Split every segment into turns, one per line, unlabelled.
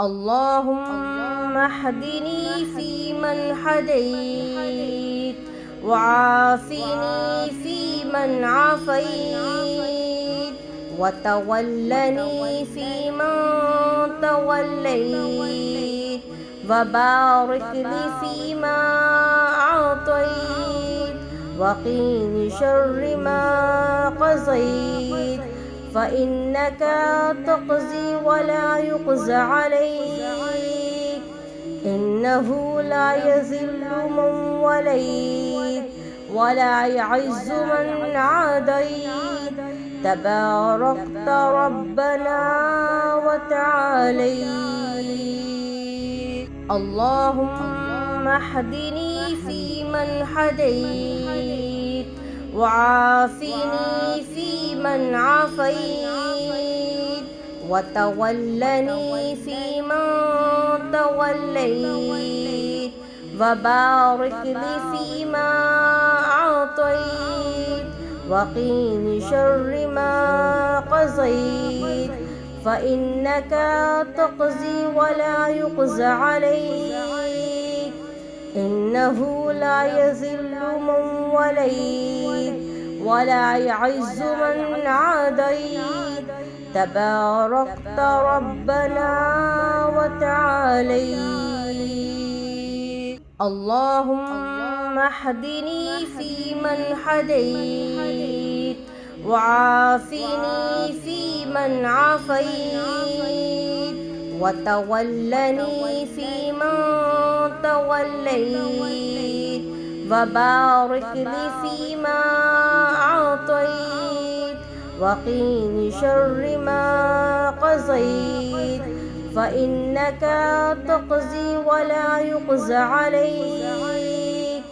اللهم اهدني فيمن هديت، وعافني فيمن عافيت، وتولني فيمن توليت، وبارك لي فيما أعطيت، وقيني شر ما قضيت، فإنك تقضي ولا يقضى عليك، إنه لا يذل من وليت ولا يعز من عاديت، تباركت ربنا وتعاليت. اللهم اهدني فيمن هديت، وعافني فيمن عافيت، وتولني فيمن توليت، وبارك لي فيما أعطيت، وقيني شر ما قضيت، فإنك تقضي ولا يقضى عليك، إنه لا يذل من وليت ولا يعز من عاديت، تباركت ربنا وتعاليت. اللهم اهدني فيمن هديت، وعافني فيمن عافيت، وتولني فيمن توليت، وبارك لي فيما أعطيت، وقيني شر ما قضيت، فإنك تقضي ولا يقضى عليك،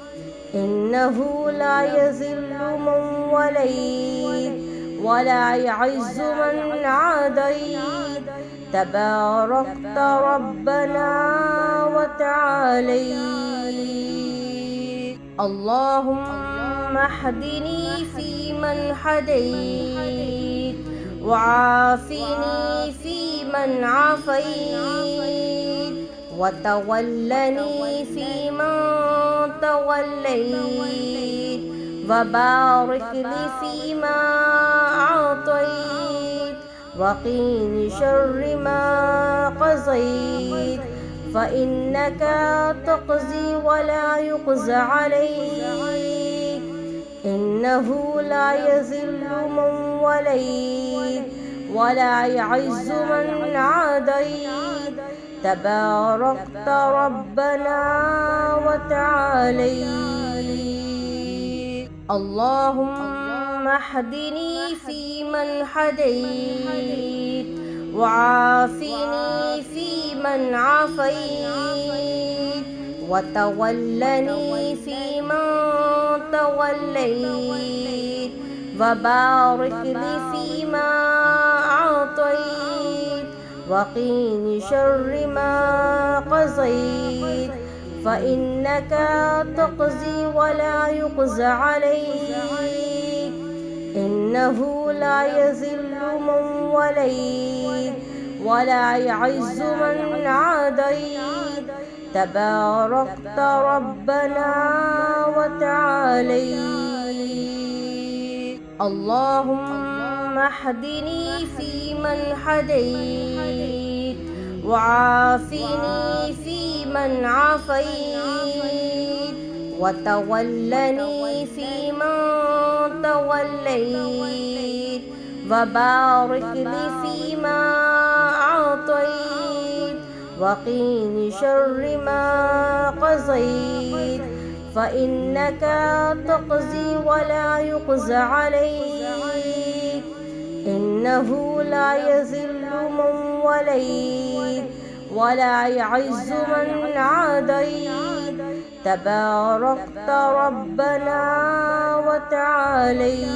إنه لا يذل من وليت ولا يعز من عاديت، تباركت ربنا وتعاليت. اللهم اهدني فيمن هديت، وعافني فيمن عافيت، وتولني فيمن توليت، وبارك لي فيما أعطيت، وقيني شر ما قضيت، فإنك تقضي ولا يقضى عليك، إنه لا يذل من وليت ولا يعز من عاديت، تباركت ربنا وتعاليت. اللهم اهدني فيمن هديت، وعافني فيمن عافيت، وتولني فيمن توليت، وبارك لي فيما أعطيت، وقيني شر ما قضيت، فإنك تقضي ولا يقضى عليك، إنه لا يذل من وليت ولا يعز من عاديت، تباركت ربنا وتعاليت. اللهم اهدني فيمن هديت، وعافني فيمن عافيت، وتولني فيمن توليت، وبارك لي فيما أعطيت، وقيني شر ما قضيت، فإنك تقضي ولا يقضى عليك، إنه لا يذل من وليت ولا يعز من عاديت، تباركت ربنا وتعاليت.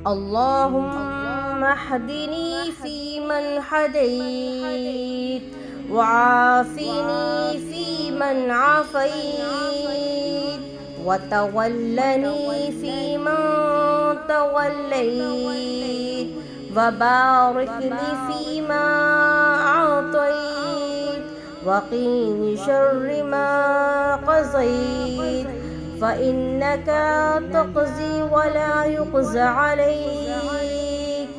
اللهم اهدني فيمن هديت، وعافني فيمن عافيت، وتولني فيمن توليت، وبارك لي فيما وقيني شر ما قضيت فإنك تقضي ولا يقضى عليك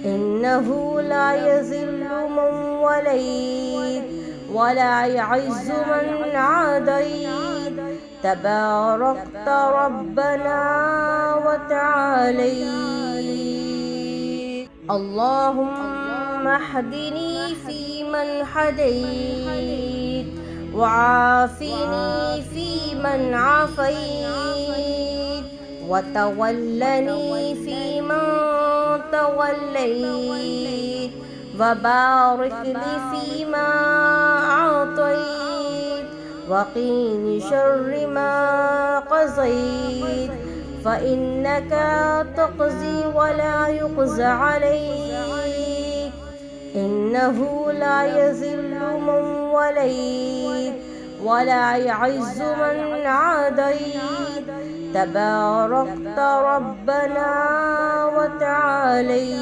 إنه لا يذل من وليت ولا يعز من عاديت تباركت ربنا وتعاليت اللهم اهدني فيمن هديت وعافني فيمن عافيت وتولني فيمن توليت وبارك لي فيما أعطيت وقيني شر ما قضيت فإنك تقضي ولا يقضى عليك إنه لا يذل من وليت ولا يعز من عاديت تباركت ربنا وتعاليت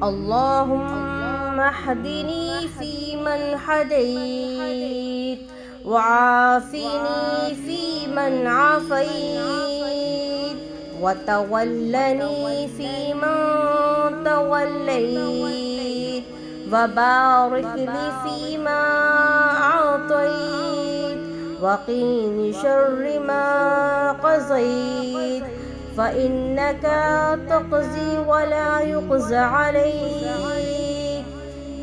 اللهم اهدني فيمن هديت وعافني فيمن عافيت وتولني فيمن توليت وبارك لي فيما أعطيت وقيني شر ما قضيت فإنك تقضي ولا يقضى عليك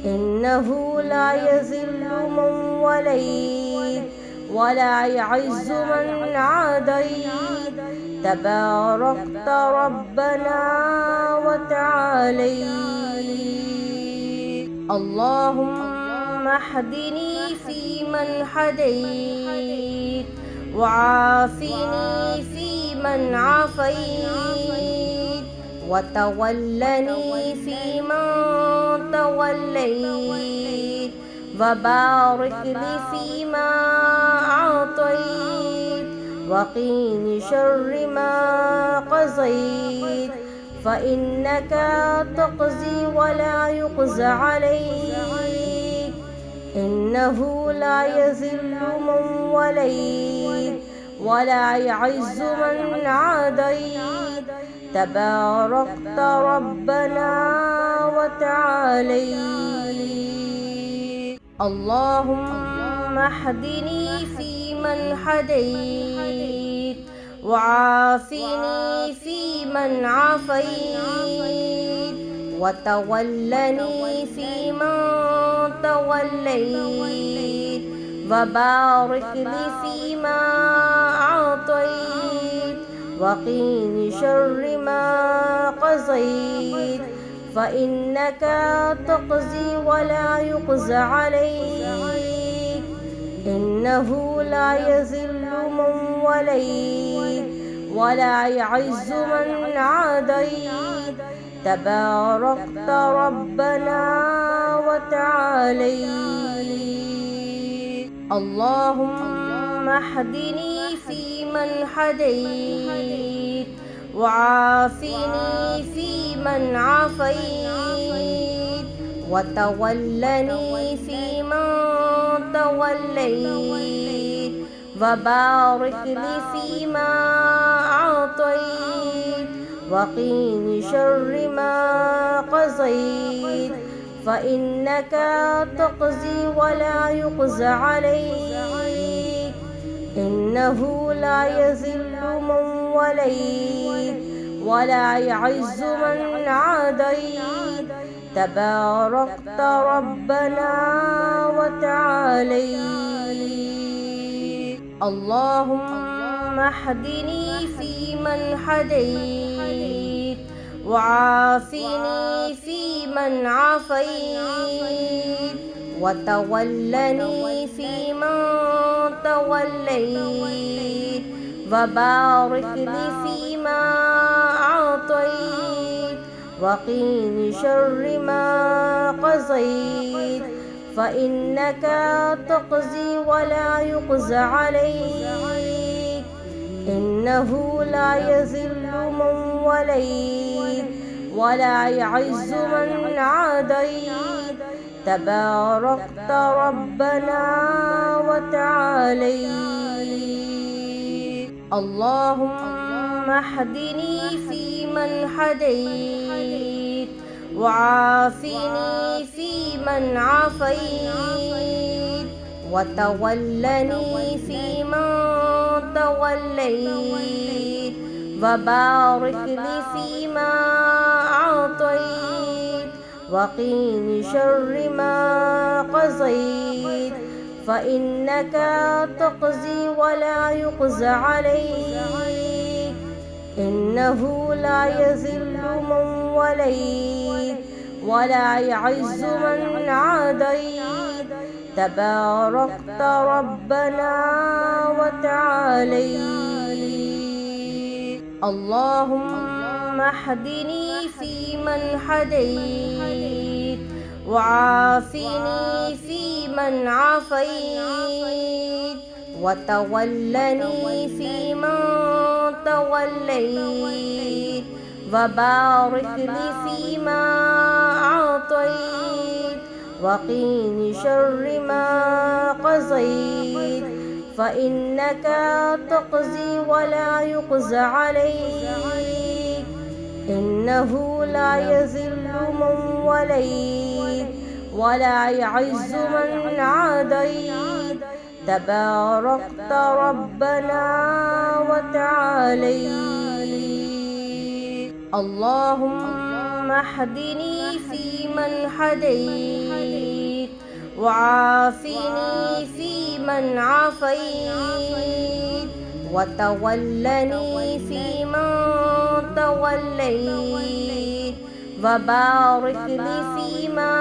إنه لا يذل من وليت ولا يعز من عاديت تباركت ربنا وتعاليت اللهم اهدني فيمن هديت وعافني فيمن عافيت وتولني فيمن توليت وبارك لي فيما أعطيت وقيني شر ما قضيت فإنك تقضي ولا يقضى عليك إنه لا يذل من وليت ولا يعز من عاديت تباركت ربنا وتعاليت اللهم اهدني فيمن هديت وعافني فيمن عافيت وتولني فيمن توليت وبارك لي فيما أعطيت وقيني شر ما قضيت فإنك تقضي ولا يقضى عليك إنه لا يذل من وليت ولا يعز من عاديت تباركت ربنا وتعاليت اللهم اهدني فيمن هديت وعافني فيمن عافيت وتولني فيمن توليت وبارك لي فيما أعطيت وقيني شر ما قضيت فإنك تقضي ولا يقضى عليك إنه لا يذل من وليت ولا يعز من عاديت تباركت ربنا وتعاليت اللهم اهدني فيمن هديت وعافني فيمن عافيت وتولني فيمن توليت وبارك لي فيما أعطيت وقيني شر ما قضيت فإنك تقضي ولا يقضى عليك إنه لا يذل من وليت ولا يعز من عاديت تباركت ربنا وتعاليت. اللهم اهدني فيمن هديت، وعافني فيمن عافيت، وتولني فيمن توليت، وبارك لي فيما أعطيت، وقيني شر ما قضيت، فإنك تقضي ولا يقضى عليك، إنه لا يذل من وليت ولا يعز من عاديت. تباركت ربنا وتعاليت. اللهم اهدني فيمن هديت، وعافني فيمن عافيت، وتولني فيمن توليت، وبارك لي فيما أعطيت، وقيني شر ما قضيت، فإنك تقضي ولا يقضى عليك، إنه لا يذل من وليت ولا يعز من عاديت. تباركت ربنا وتعاليت. اللهم اهدني فيمن هديت، وعافني فيمن عافيت، وتولني فيمن توليت، وبارك لي فيما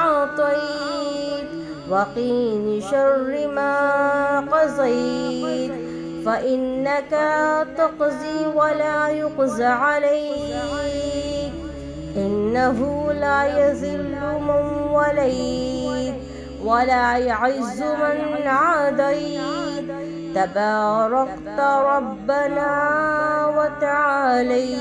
أعطيت، وقيني شر ما قضيت، فإنك تقضي ولا يقضى عليك، إنه لا يذل من وليت ولا يعز من عاديت. تباركت ربنا وتعاليت.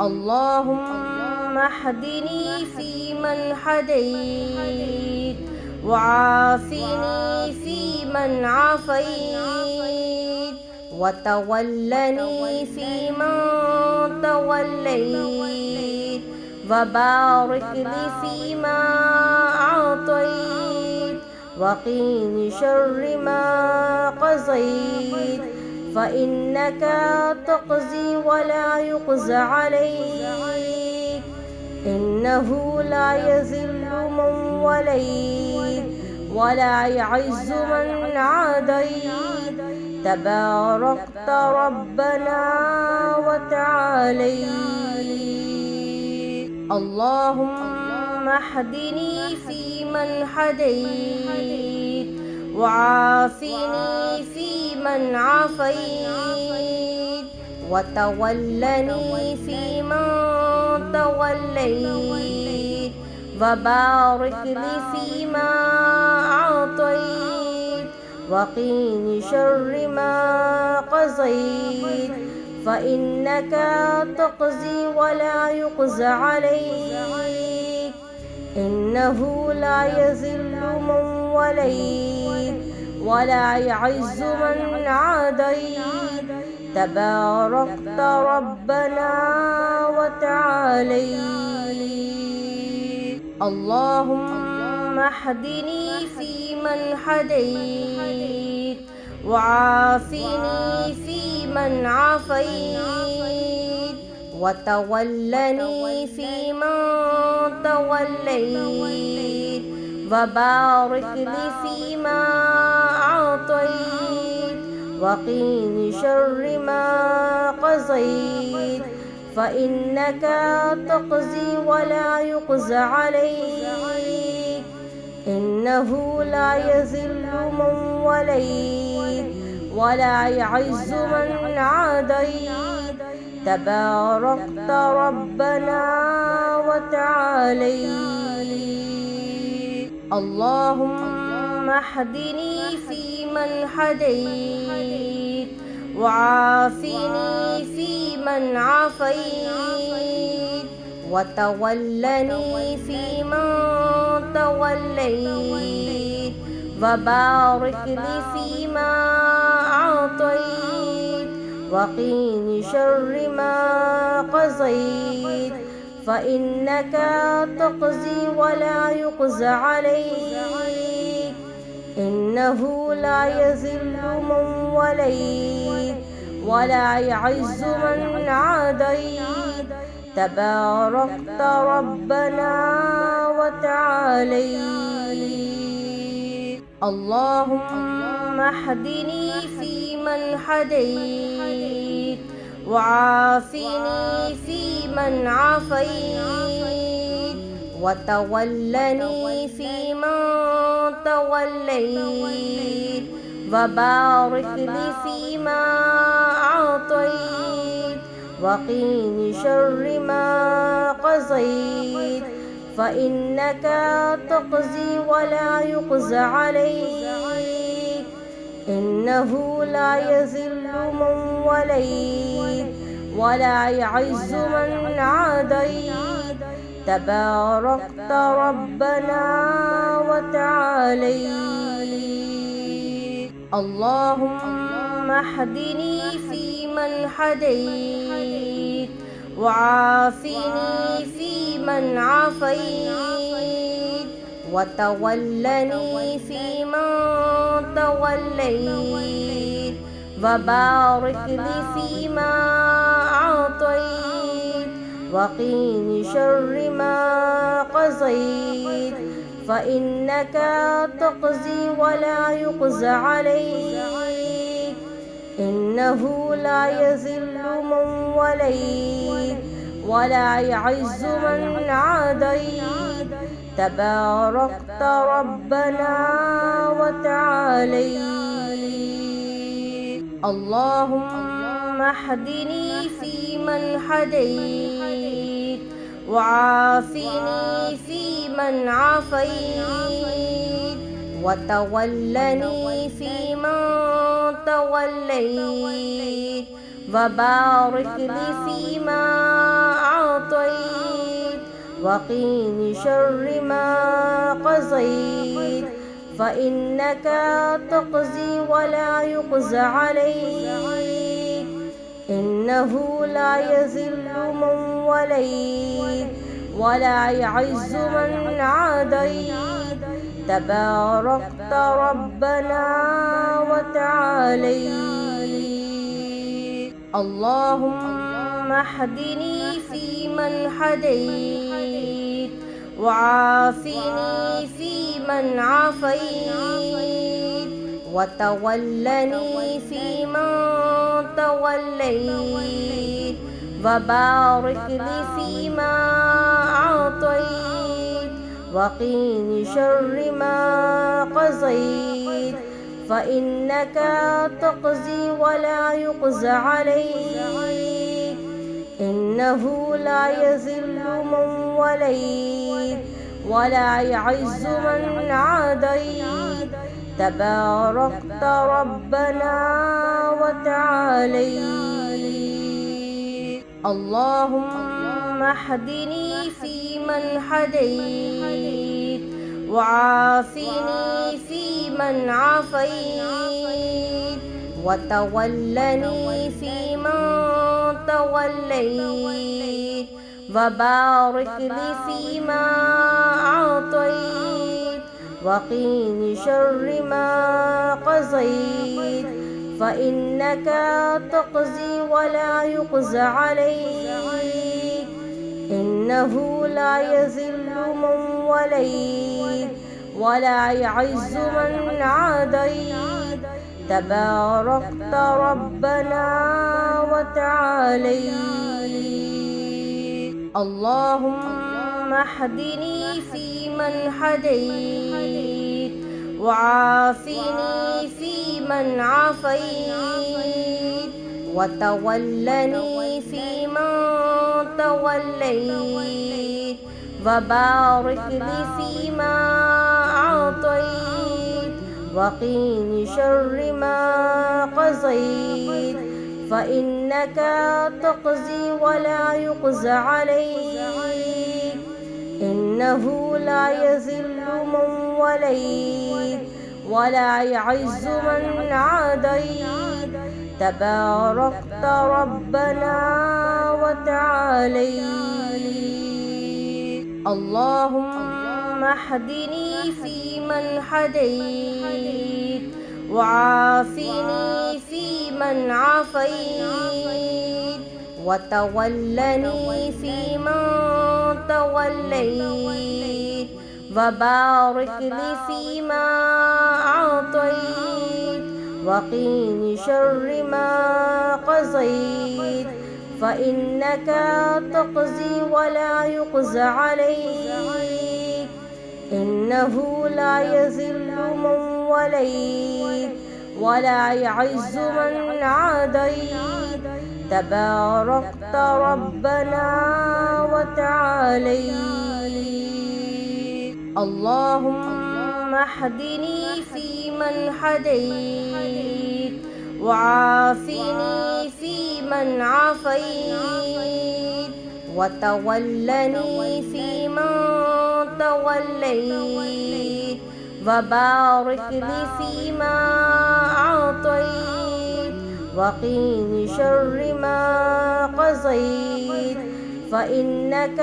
اللهم اهدني فيمن هديت، وعافني فيمن عافيت، وتولني فيمن توليت، وبارك لي فيما أعطيت، وقيني شر ما قضيت، فإنك تقضي ولا يقضى عليك، إنه لا يذل من وليت ولا يعز من عاديت. تباركت ربنا وتعاليت. اللهم اهدني فيمن هديت، وعافني فيمن عافيت، وتولني فيمن توليت، وبارك لي فيما أعطيت، وقيني شر ما قضيت، فإنك تقضي ولا يقضى عليك، إنه لا يذل من وليت ولا يعز من عاديت. تباركت ربنا وتعاليت. اللهم اهدني فيمن هديت، وعافني فيمن عافيت، وتولني فيمن توليت، وبارك لي فيما أعطيت، وقيني شر ما قضيت، فإنك تقضي ولا يقضى عليك، إنه لا يذل من وليت ولا يعز من عاديت. تباركت ربنا وتعاليت. اللهم اهدني فيمن هديت، وعافني فيمن عافيت، وتولني فيمن توليت وبارك لي فيما أعطيت وقيني شر ما قضيت فإنك تقضي ولا يقضى عليك إنه لا يذل من وليت ولا يعز من عاديت تباركت ربنا وتعاليت اللهم اهدني فيمن هديت وعافني فيمن عافيت وتولني فيمن توليت وبارك لي فيما أعطيت وقيني شر ما قضيت فإنك تقضي ولا يقضى عليك إنه لا يذل من وليت ولا يعز من عاديت تباركت ربنا وتعاليت اللهم اهدني فيمن هديت وعافني فيمن عافيت وتولني فيمن توليت وبارك لي فيما أعطيت وقيني شر ما قضيت فإنك تقضي ولا يقضى عليك إنه لا يذل من وليت ولا يعز من عاديت تباركت ربنا وتعاليت اللهم اهدني فيمن هديت وعافني فيمن عافيت وتولني فيمن توليت وبارك لي فيما أعطيت وقيني شر ما قضيت فإنك تقضي ولا يقضى عليك إنه لا يذل من وليت ولا يعز من عاديت تباركت ربنا وتعاليت اللهم اهدني فيمن هديت وعافني فيمن عافيت وتولني فيمن توليت وبارك لي فيما أعطيت وقيني شر ما قضيت فإنك تقضي ولا يقضى عليك إنه لا يذل من وليت ولا يعز من عاديت تباركت ربنا وتعاليت اللهم اهدني فيمن هديت وعافني فيمن عافيت وتولني فيمن توليت وبارك لي فيما أعطيت وقيني شر ما قضيت فإنك تقضي ولا يقضى عليك إنه لا يذل من وليت ولا يعز من عاديت تباركت ربنا وتعاليت اللهم اهدني فيمن هديت وعافني فيمن عافيت وتولني فيمن توليت وبارك لي فيما أعطيت وقيني شر ما قضيت فإنك تقضي ولا يقضى عليك إنه لا يذل من وليت ولا يعز من عاديت تباركت ربنا وتعاليت اللهم اهدني فيمن هديت وعافني فيمن عافيت وتولني فيمن توليت وبارك لي فيما أعطيت وقيني شر ما قضيت فإنك تقضي ولا يقضى عليك إنه لا يذل من وليت ولا يعز من عاديت تباركت ربنا وتعاليت اللهم اهدني فيمن هديت وعافني فيمن عافيت وتولني فيمن توليت وبارك لي فيما أعطيت وقيني شر ما قضيت فإنك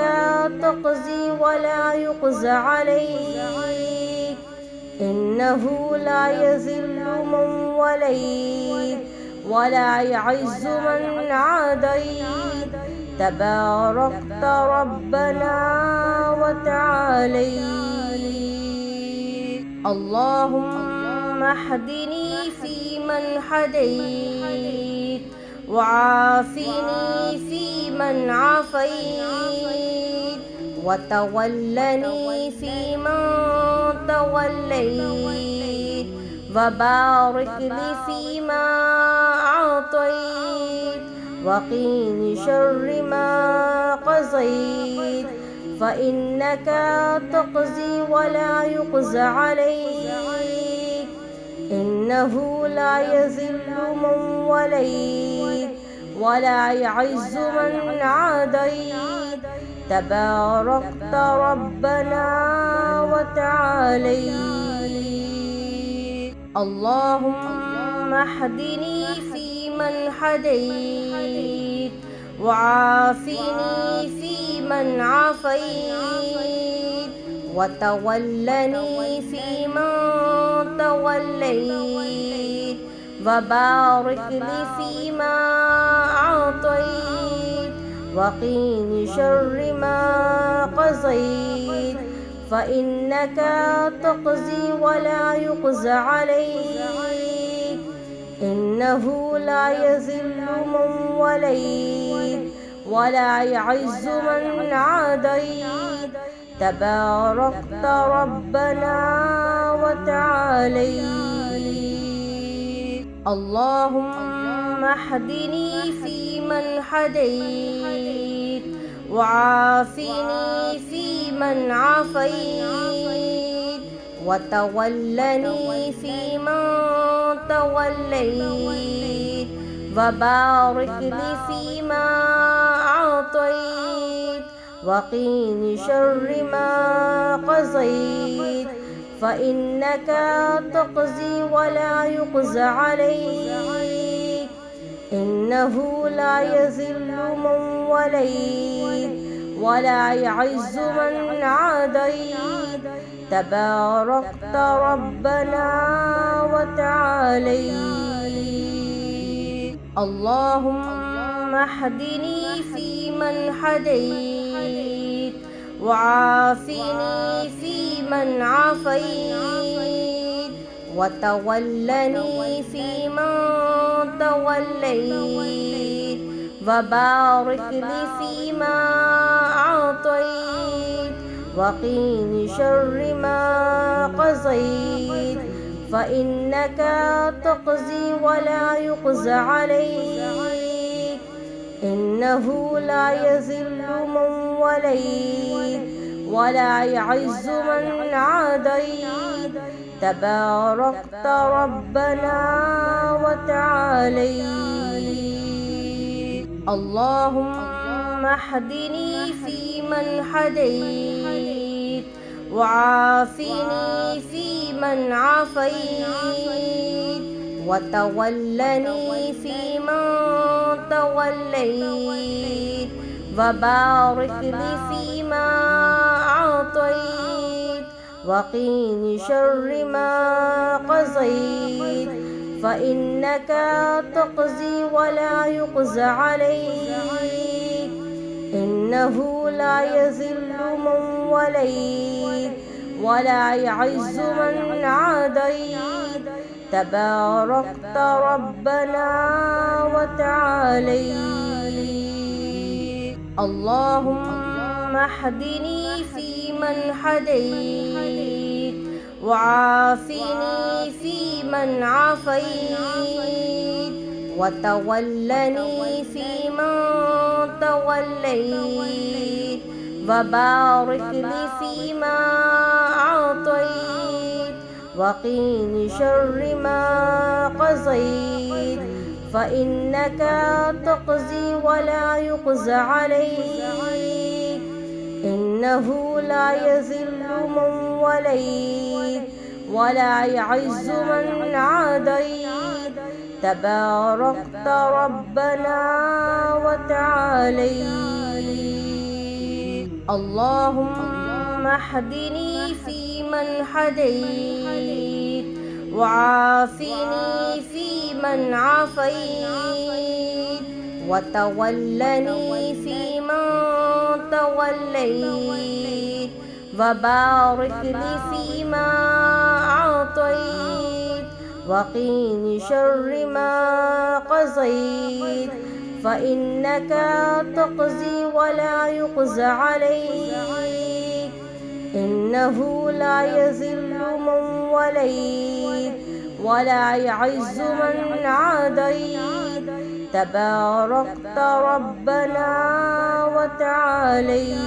تقضي ولا يقضى عليك إنه لا يذل من وليت ولا يعز من عاديت تباركت ربنا وتعاليت اللهم اهدني فيمن هديت وعافني فيمن عافيت وتولني فيمن توليت وبارك لي فيما أعطيت وقيني شر ما قضيت فإنك تقضي ولا يقضى عليك إنه لا يذل من وليت ولا يعز من عاديت تباركت ربنا وتعاليت اللهم اهدني فيمن هديت وعافني فيمن عافيت وتولني فيمن توليت وبارك لي فيما أعطيت وقيني شر ما قضيت فإنك تقضي ولا يقضى عليك إنه لا يذل من وليت ولا يعز من عاديت تباركت ربنا وتعاليت اللهم اهدني فيمن هديت وعافني فيمن عافيت وتولني فيمن توليت وبارك لي فيما أعطيت وقيني شر ما قضيت فإنك تقضي ولا يقضى عليك إنه لا يذل من وليت ولا يعز من عاديت تباركت ربنا وتعاليت اللهم اهدني فيمن هديت وعافني فيمن عافيت وتولني فيمن توليت وبارك لي فيما أعطيت وقيني شر ما قضيت فإنك تقضي ولا يقضى عليك إنه لا يذل من وليت ولا يعز من عاديت تباركت ربنا وتعاليت اللهم اهدني فيمن هديت وعافني فيمن عافيت وتولني فيمن توليت وبارك لي فيما أعطيت وقيني شر ما قضيت فإنك تقضي ولا يقضى عليك إنه لا يذل من وليت ولا يعز من عاديت تباركت ربنا وتعاليت اللهم اهدني فيمن هديت وعافني فيمن عافيت وتولني فيمن توليت وبارك لي فيما أعطيت وقيني شر ما قضيت فإنك تقضي ولا يقضى عليك إنه لا يذل من وليت ولا يعز من عاديت تباركت ربنا وتعاليت اللهم اهدني فيمن هديت وعافني فيمن عافيت وتولني فيمن توليت وبارك لي فيما أعطيت وقيني شر ما قضيت فإنك تقضي ولا يقضى عليك إنه لا يذل من وليت ولا يعز من عاديت تباركت ربنا وتعاليت